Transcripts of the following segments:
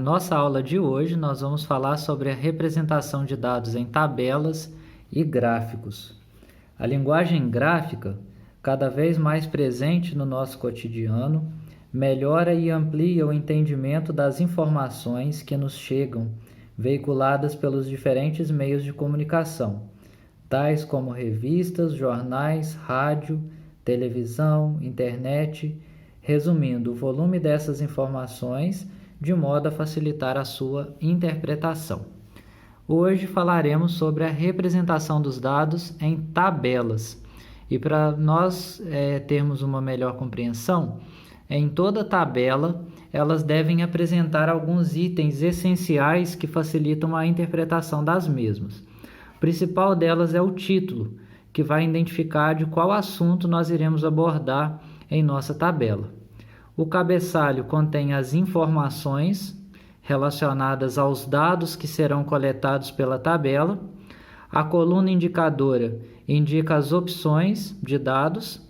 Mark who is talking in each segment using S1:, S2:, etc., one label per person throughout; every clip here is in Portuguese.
S1: nossa aula de hoje, nós vamos falar sobre a representação de dados em tabelas e gráficos. A linguagem gráfica, cada vez mais presente no nosso cotidiano, melhora e amplia o entendimento das informações que nos chegam, veiculadas pelos diferentes meios de comunicação, tais como revistas, jornais, rádio, televisão, internet, resumindo o volume dessas informações de modo a facilitar a sua interpretação. Hoje falaremos sobre a representação dos dados em tabelas. E para nós termos uma melhor compreensão, em toda tabela elas devem apresentar alguns itens essenciais que facilitam a interpretação das mesmas. O principal delas é o título, que vai identificar de qual assunto nós iremos abordar em nossa tabela. O cabeçalho contém as informações relacionadas aos dados que serão coletados pela tabela. A coluna indicadora indica as opções de dados.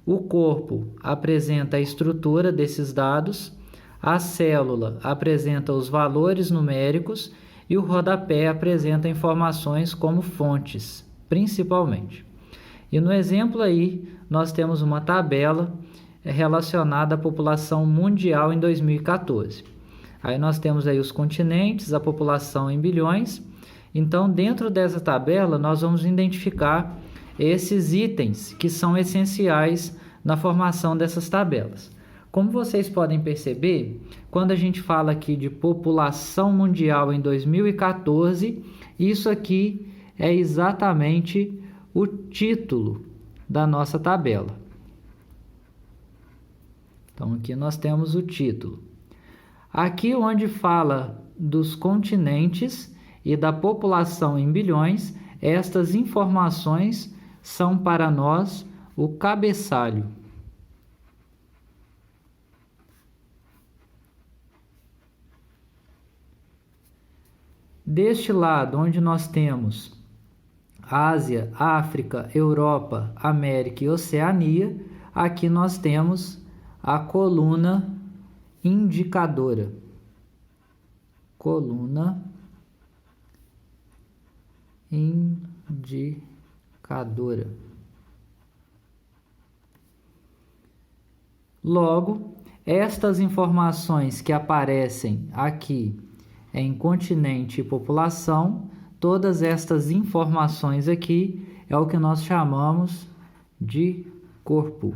S1: O corpo apresenta a estrutura desses dados. A célula apresenta os valores numéricos e o rodapé apresenta informações como fontes, principalmente. E no exemplo aí, nós temos uma tabela relacionada à população mundial em 2014. Aí nós temos aí os continentes, a população em bilhões. Então, dentro dessa tabela, nós vamos identificar esses itens que são essenciais na formação dessas tabelas. Como vocês podem perceber, quando a gente fala aqui de população mundial em 2014, isso aqui é exatamente o título da nossa tabela. Então, aqui nós temos o título. Aqui onde fala dos continentes e da população em bilhões, estas informações são para nós o cabeçalho. Deste lado, onde nós temos Ásia, África, Europa, América e Oceania, aqui nós temos a coluna indicadora. Coluna indicadora. Logo, estas informações que aparecem aqui em continente e população, todas estas informações aqui é o que nós chamamos de corpo.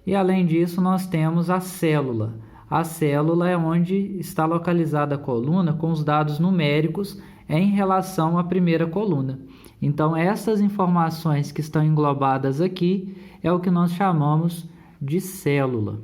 S1: E além disso, nós temos a célula. A célula é onde está localizada a coluna com os dados numéricos em relação à primeira coluna. Então, essas informações que estão englobadas aqui é o que nós chamamos de célula.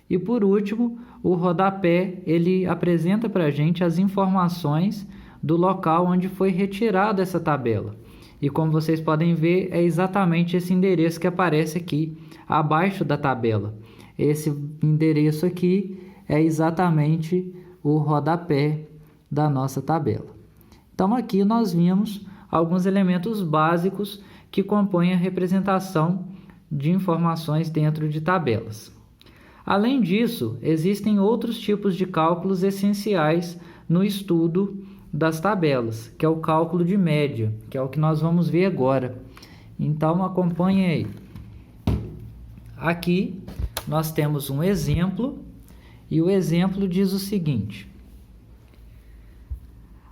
S1: E por último, o rodapé, ele apresenta para a gente as informações do local onde foi retirada essa tabela. E como vocês podem ver, é exatamente esse endereço que aparece aqui abaixo da tabela. Esse endereço aqui é exatamente o rodapé da nossa tabela. Então aqui nós vimos alguns elementos básicos que compõem a representação de informações dentro de tabelas. Além disso, existem outros tipos de cálculos essenciais no estudo das tabelas, que é o cálculo de média, que é o que nós vamos ver agora. Então, acompanhe aí. Aqui, nós temos um exemplo, e o exemplo diz o seguinte.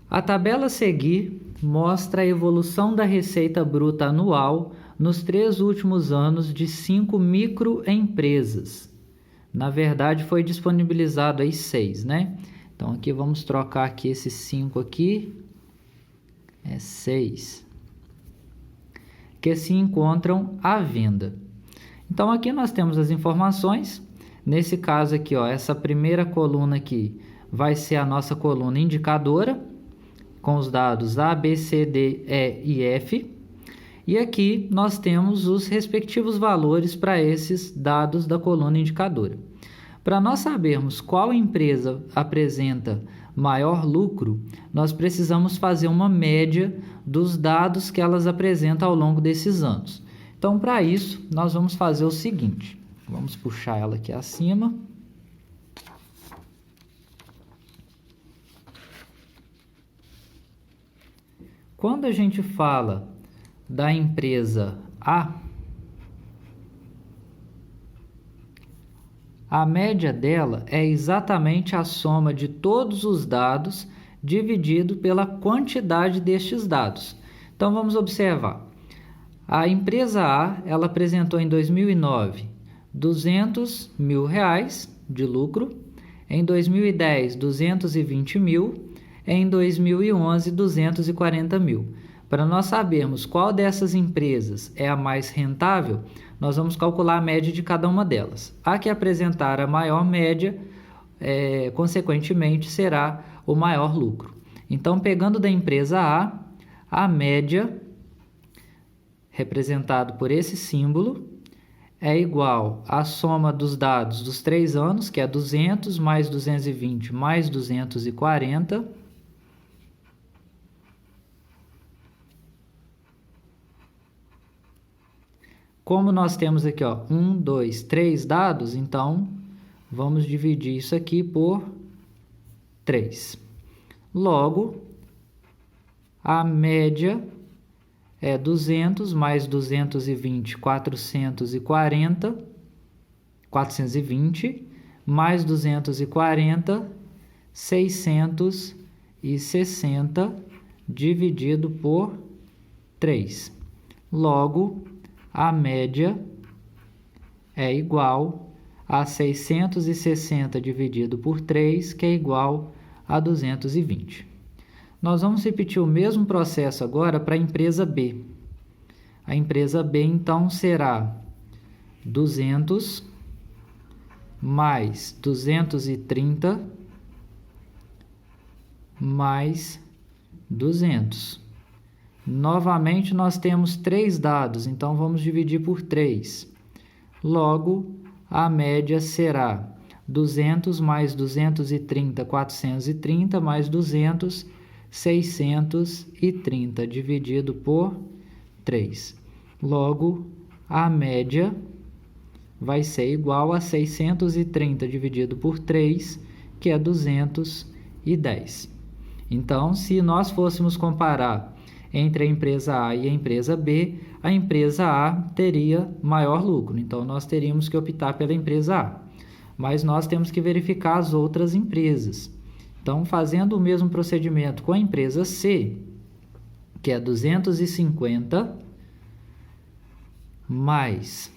S1: A tabela a seguir mostra a evolução da receita bruta anual nos 3 últimos anos de 5 microempresas. Na verdade, foi disponibilizado aí 6, né? Então, aqui vamos trocar aqui esses 5 aqui, é 6, que se encontram à venda. Então, aqui nós temos as informações. Nesse caso aqui, ó, essa primeira coluna aqui vai ser a nossa coluna indicadora, com os dados A, B, C, D, E e F. E aqui nós temos os respectivos valores para esses dados da coluna indicadora. Para nós sabermos qual empresa apresenta maior lucro, nós precisamos fazer uma média dos dados que elas apresentam ao longo desses anos. Então, para isso, nós vamos fazer o seguinte. Vamos puxar ela aqui acima. Quando a gente fala da empresa a média dela é exatamente a soma de todos os dados dividido pela quantidade destes dados. Então, vamos observar. A empresa A, ela apresentou em 2009 R$200 mil de lucro, em 2010 R$220 mil, em 2011 R$240 mil. Para nós sabermos qual dessas empresas é a mais rentável, nós vamos calcular a média de cada uma delas. A que apresentar a maior média, consequentemente, será o maior lucro. Então, pegando da empresa a média, representado por esse símbolo, é igual à soma dos dados dos 3 anos, que é 200 mais 220 mais 240, como nós temos aqui, 1, 2, 3 dados, então vamos dividir isso aqui por 3. Logo, a média é 200 mais 220, 420, mais 240, 660, dividido por 3. Logo, a média é igual a 660 dividido por 3, que é igual a 220. Nós vamos repetir o mesmo processo agora para a empresa B. A empresa B, então, será 200 mais 230 mais 200. Novamente, nós temos 3 dados, então vamos dividir por 3. Logo, a média será 200 mais 230, 430, mais 200, 630, dividido por 3. Logo, a média vai ser igual a 630 dividido por 3, que é 210. Então, se nós fôssemos comparar entre a empresa A e a empresa B, a empresa A teria maior lucro. Então, nós teríamos que optar pela empresa A. Mas nós temos que verificar as outras empresas. Então, fazendo o mesmo procedimento com a empresa C, que é 250 mais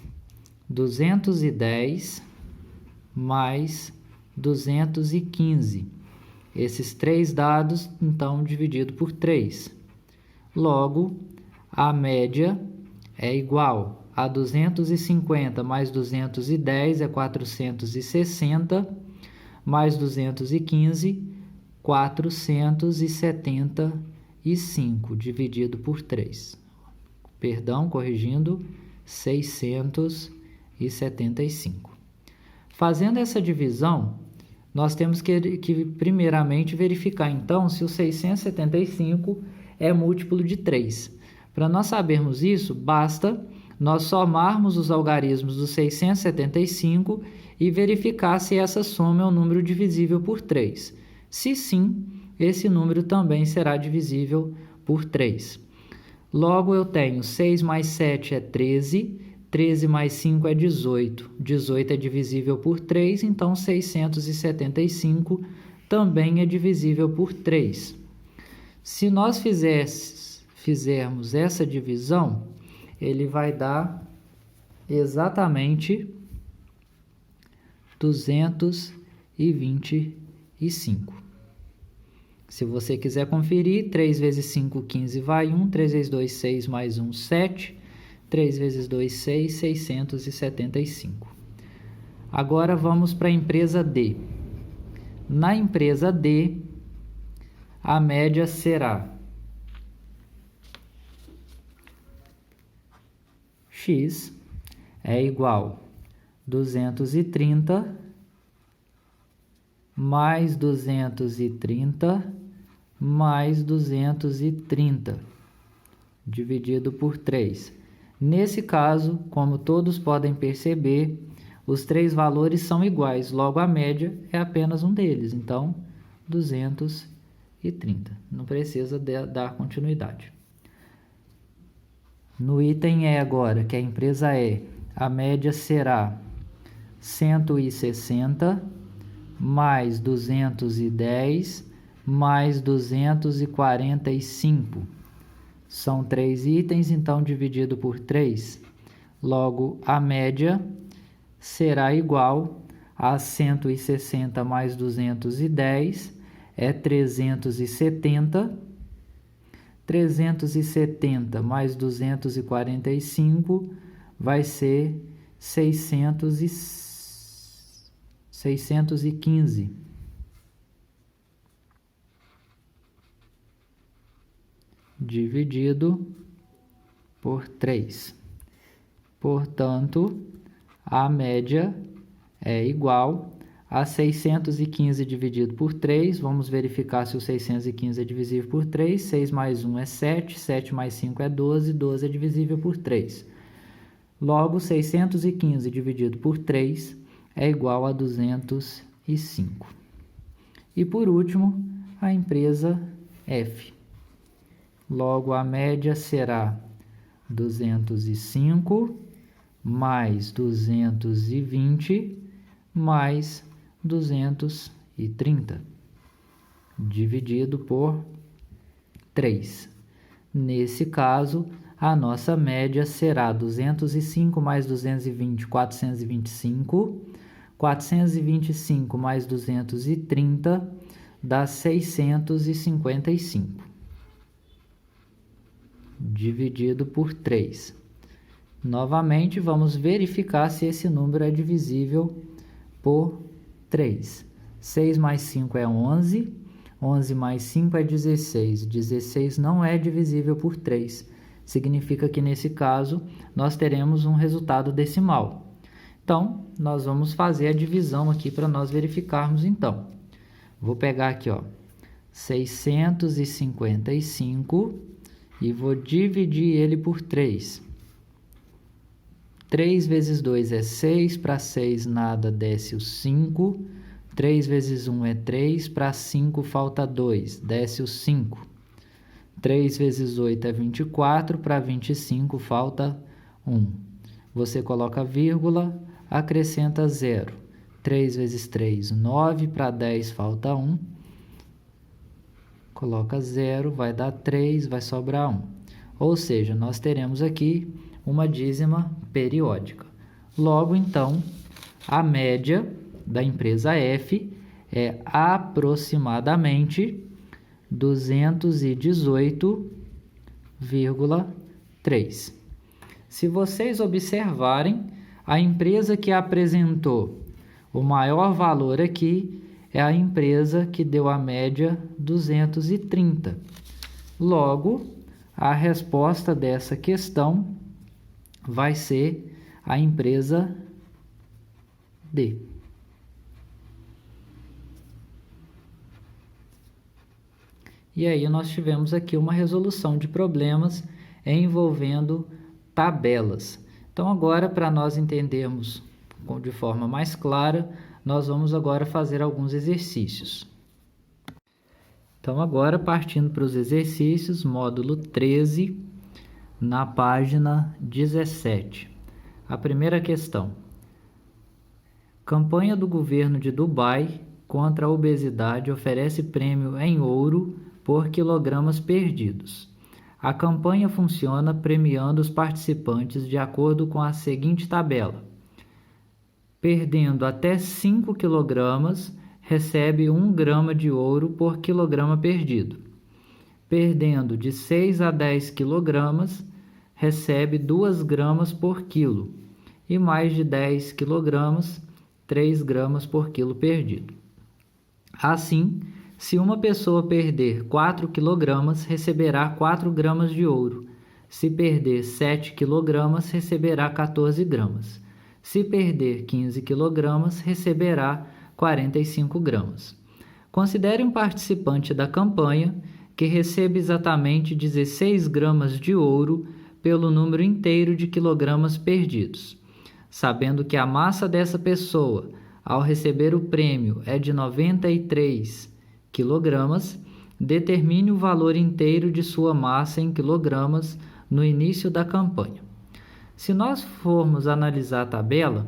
S1: 210 mais 215. Esses 3 dados, então, dividido por 3. Logo, a média é igual a 250 mais 210 é 460, mais 215, 475, dividido por 3. Perdão, corrigindo, 675. Fazendo essa divisão, nós temos que primeiramente verificar, então, se o 675 é múltiplo de 3. Para nós sabermos isso, basta nós somarmos os algarismos do 675 e verificar se essa soma é um número divisível por 3. Se sim, esse número também será divisível por 3. Logo, eu tenho 6 mais 7 é 13, 13 mais 5 é 18. 18 é divisível por 3, então 675 também é divisível por 3. Se nós fizermos essa divisão, ele vai dar exatamente 225. Se você quiser conferir, 3 vezes 5, 15, vai 1. 3 vezes 2, 6, mais 1, 7. 3 vezes 2, 6, 675. Agora vamos para a empresa D. Na empresa D, a média será X é igual a 230 mais 230 mais 230, dividido por 3. Nesse caso, como todos podem perceber, Os 3 valores são iguais, logo a média é apenas um deles, então 230. Não precisa dar continuidade. No item E agora, que a empresa E, a média será 160 mais 210 mais 245. São 3 itens, então dividido por 3. Logo, a média será igual a 160 mais 210, é 370. 370 mais 245 vai ser 615. Dividido por 3. Portanto, a média é igual a 615 dividido por 3. Vamos verificar se o 615 é divisível por 3. 6 mais 1 é 7, 7 mais 5 é 12, 12 é divisível por 3. Logo, 615 dividido por 3 é igual a 205. E por último, a empresa F. Logo, a média será 205 mais 220 mais 230, dividido por 3. Nesse caso, a nossa média será 205 mais 220, 425. 425 mais 230 dá 655. Dividido por 3. Novamente, vamos verificar se esse número é divisível por 3. 6 mais 5 é 11. 11 mais 5 é 16. 16 não é divisível por 3. Significa que, nesse caso, nós teremos um resultado decimal. Então, nós vamos fazer a divisão aqui para nós verificarmos, então. Vou pegar aqui, 655 e vou dividir ele por 3. 3 vezes 2 é 6, para 6 nada, desce o 5. 3 vezes 1 é 3, para 5 falta 2, desce o 5. 3 vezes 8 é 24, para 25 falta 1. Você coloca vírgula, acrescenta 0. 3 vezes 3, 9, para 10 falta 1. Coloca 0, vai dar 3, vai sobrar 1. Ou seja, nós teremos aqui uma dízima periódica. Logo, então, a média da empresa F é aproximadamente 218,3. Se vocês observarem, a empresa que apresentou o maior valor aqui é a empresa que deu a média 230. Logo, a resposta dessa questão vai ser a empresa D. E aí nós tivemos aqui uma resolução de problemas envolvendo tabelas. Então agora, para nós entendermos de forma mais clara, nós vamos agora fazer alguns exercícios. Então agora, partindo para os exercícios, módulo 13, na página 17. A primeira questão. Campanha do governo de Dubai contra a obesidade oferece prêmio em ouro por quilogramas perdidos. A campanha funciona premiando os participantes de acordo com a seguinte tabela. Perdendo até 5 quilogramas, recebe 1 grama de ouro por quilograma perdido. Perdendo de 6 a 10 quilogramas, recebe 2 gramas por quilo. E mais de 10 quilogramas, 3 gramas por quilo perdido. Assim, se uma pessoa perder 4 quilogramas, receberá 4 gramas de ouro. Se perder 7 quilogramas, receberá 14 gramas. Se perder 15 quilogramas, receberá 45 gramas. Considere um participante da campanha que recebe exatamente 16 gramas de ouro pelo número inteiro de quilogramas perdidos. sabendo que a massa dessa pessoa, ao receber o prêmio, é de 93 quilogramas, determine o valor inteiro de sua massa em quilogramas no início da campanha. Se nós formos analisar a tabela,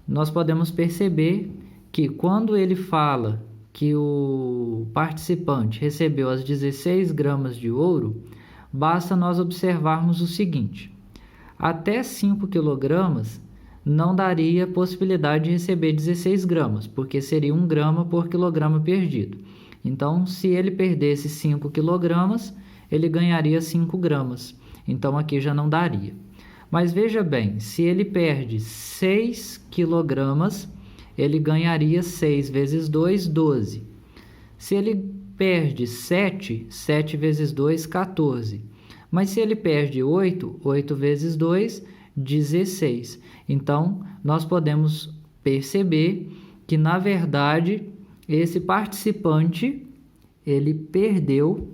S1: nós podemos perceber que quando ele fala que o participante recebeu as 16 gramas de ouro, basta nós observarmos o seguinte: até 5 quilogramas não daria possibilidade de receber 16 gramas, porque seria 1 grama por quilograma perdido. Então, se ele perdesse 5 quilogramas, ele ganharia 5 gramas. Então, aqui já não daria. Mas veja bem, se ele perde 6 quilogramas, ele ganharia 6 vezes 2, 12. Se ele perde 7, 7 vezes 2, 14. Mas se ele perde 8, 8 vezes 2, 16. Então, nós podemos perceber que, na verdade, esse participante, ele perdeu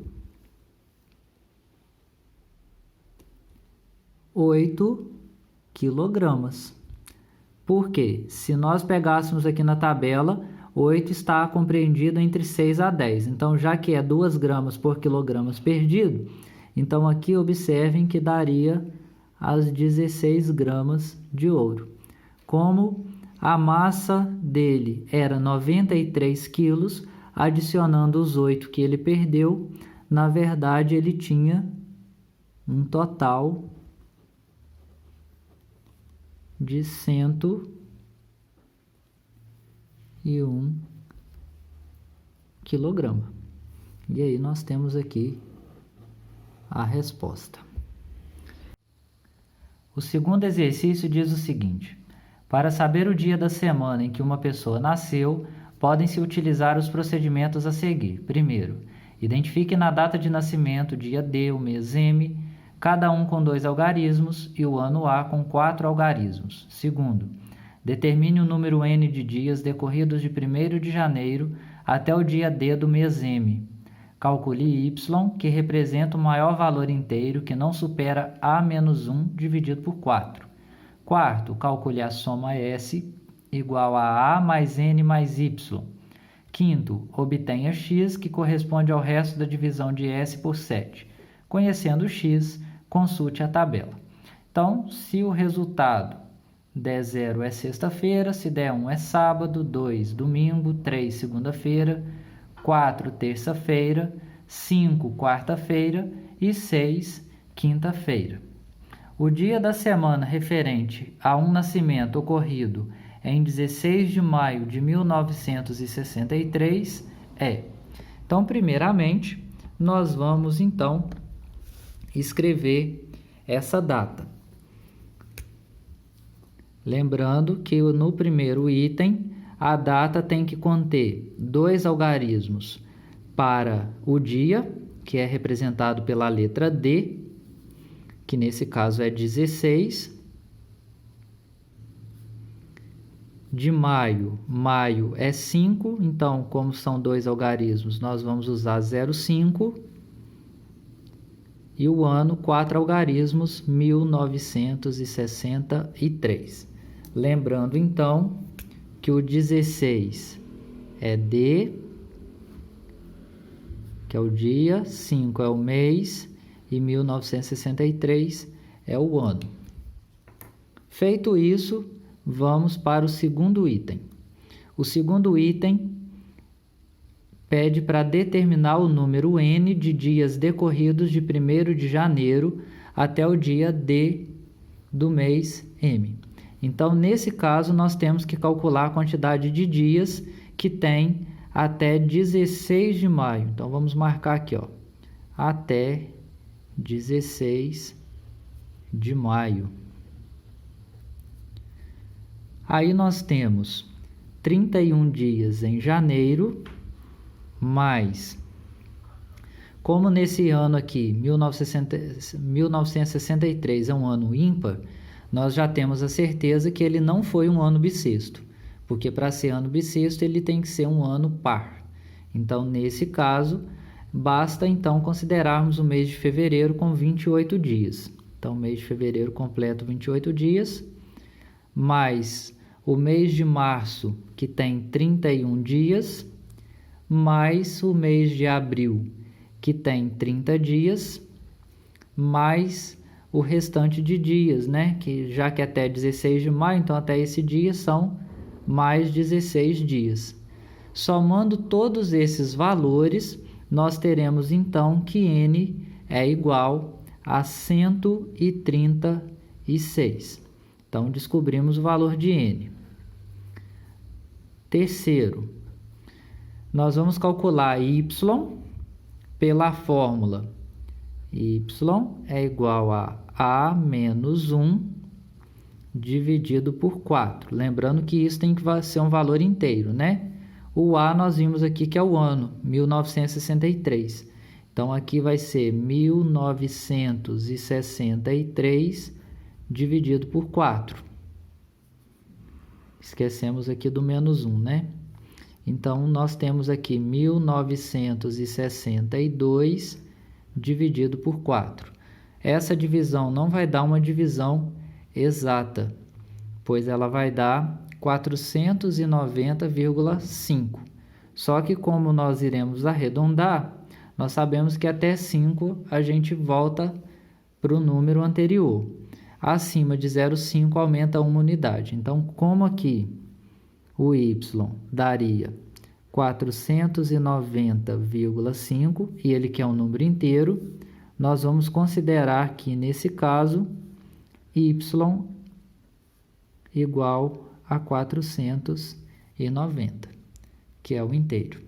S1: 8 quilogramas. Por quê? Se nós pegássemos aqui na tabela, 8 está compreendido entre 6 a 10. Então, já que é 2 gramas por quilogramas perdido, então aqui observem que daria as 16 gramas de ouro. Como a massa dele era 93 quilos, adicionando os 8 que ele perdeu, na verdade ele tinha um total de 101 quilograma. E aí nós temos aqui a resposta. O segundo exercício diz o seguinte: para saber o dia da semana em que uma pessoa nasceu, podem-se utilizar os procedimentos a seguir. Primeiro, identifique na data de nascimento o dia D, o mês M, cada um com 2 algarismos, e o ano A com 4 algarismos. Segundo, determine o número N de dias decorridos de 1º de janeiro até o dia D do mês M. Calcule Y, que representa o maior valor inteiro que não supera A menos 1 dividido por 4. Quarto, calcule a soma S igual a A mais N mais Y. Quinto, obtenha X, que corresponde ao resto da divisão de S por 7. Conhecendo X, consulte a tabela. Então, se o resultado der 0 é sexta-feira, se der 1 é sábado, 2 domingo, 3 segunda-feira, 4 terça-feira, 5 quarta-feira e 6 quinta-feira. O dia da semana referente a um nascimento ocorrido em 16 de maio de 1963 é. Então, primeiramente, nós vamos então escrever essa data. Lembrando que no primeiro item, a data tem que conter 2 algarismos para o dia, que é representado pela letra D, que nesse caso é 16. De maio, maio é 5, então, como são 2 algarismos, nós vamos usar 0,5. E o ano, 4 algarismos, 1963. Lembrando, então, que o 16 é D, que é o dia, 5 é o mês e 1963 é o ano. Feito isso, vamos para o segundo item. O segundo item pede para determinar o número N de dias decorridos de 1º de janeiro até o dia D do mês M. Então, nesse caso, nós temos que calcular a quantidade de dias que tem até 16 de maio. Então, vamos marcar aqui, ó, até 16 de maio. Aí nós temos 31 dias em janeiro, mais, como nesse ano aqui, 1963 é um ano ímpar, nós já temos a certeza que ele não foi um ano bissexto, porque para ser ano bissexto ele tem que ser um ano par. Então, nesse caso, basta então considerarmos o mês de fevereiro com 28 dias. Então, o mês de fevereiro completo 28 dias, mais o mês de março, que tem 31 dias, mais o mês de abril, que tem 30 dias, mais o restante de dias, né? Que já que até 16 de maio, então até esse dia são mais 16 dias. Somando todos esses valores, nós teremos então que N é igual a 136. Então, descobrimos o valor de N. Terceiro, nós vamos calcular Y pela fórmula Y é igual a menos 1 dividido por 4. Lembrando que isso tem que ser um valor inteiro, né? O A nós vimos aqui que é o ano, 1963. Então, aqui vai ser 1963 dividido por 4. Esquecemos aqui do menos 1, né? Então, nós temos aqui 1962 dividido por 4. Essa divisão não vai dar uma divisão exata, pois ela vai dar 490,5. Só que como nós iremos arredondar, nós sabemos que até 5 a gente volta para o número anterior. Acima de 0,5 aumenta uma unidade. Então, como aqui o y daria 490,5 e ele quer um número inteiro, nós vamos considerar aqui, nesse caso, y igual a 490, que é o inteiro.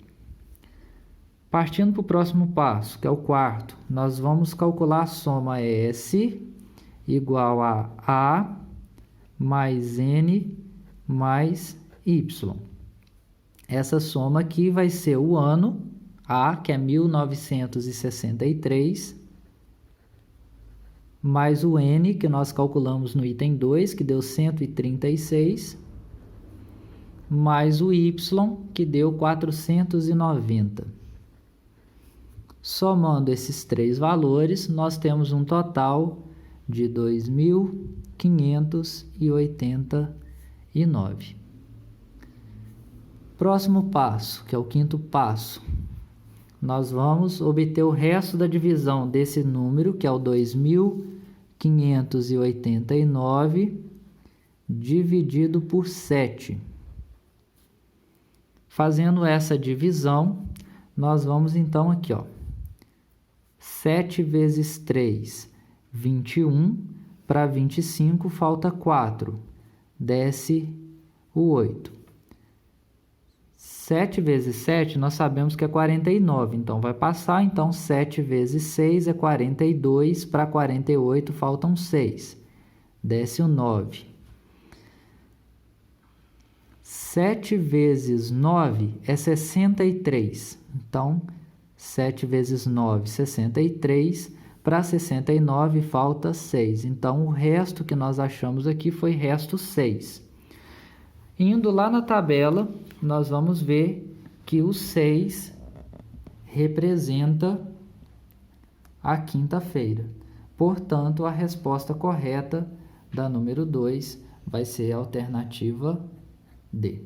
S1: Partindo para o próximo passo, que é o quarto, nós vamos calcular a soma S igual a mais N mais Y. Essa soma aqui vai ser o ano, A, que é 1963, mais o N, que nós calculamos no item 2, que deu 136, mais o Y, que deu 490. Somando esses três valores, nós temos um total de 2.589. Próximo passo, que é o quinto passo, nós vamos obter o resto da divisão desse número, que é o 2.589, dividido por 7. Fazendo essa divisão, nós vamos então aqui, ó, 7 vezes 3, 21, para 25 falta 4, desce o 8. 7 vezes 7, nós sabemos que é 49, então vai passar. Então, 7 vezes 6 é 42, para 48 faltam 6, desce o 9. 7 vezes 9 é 63, então, 7 vezes 9, 63, para 69 falta 6. Então, o resto que nós achamos aqui foi resto 6. Indo lá na tabela, nós vamos ver que o 6 representa a quinta-feira. Portanto, a resposta correta da número 2 vai ser a alternativa D.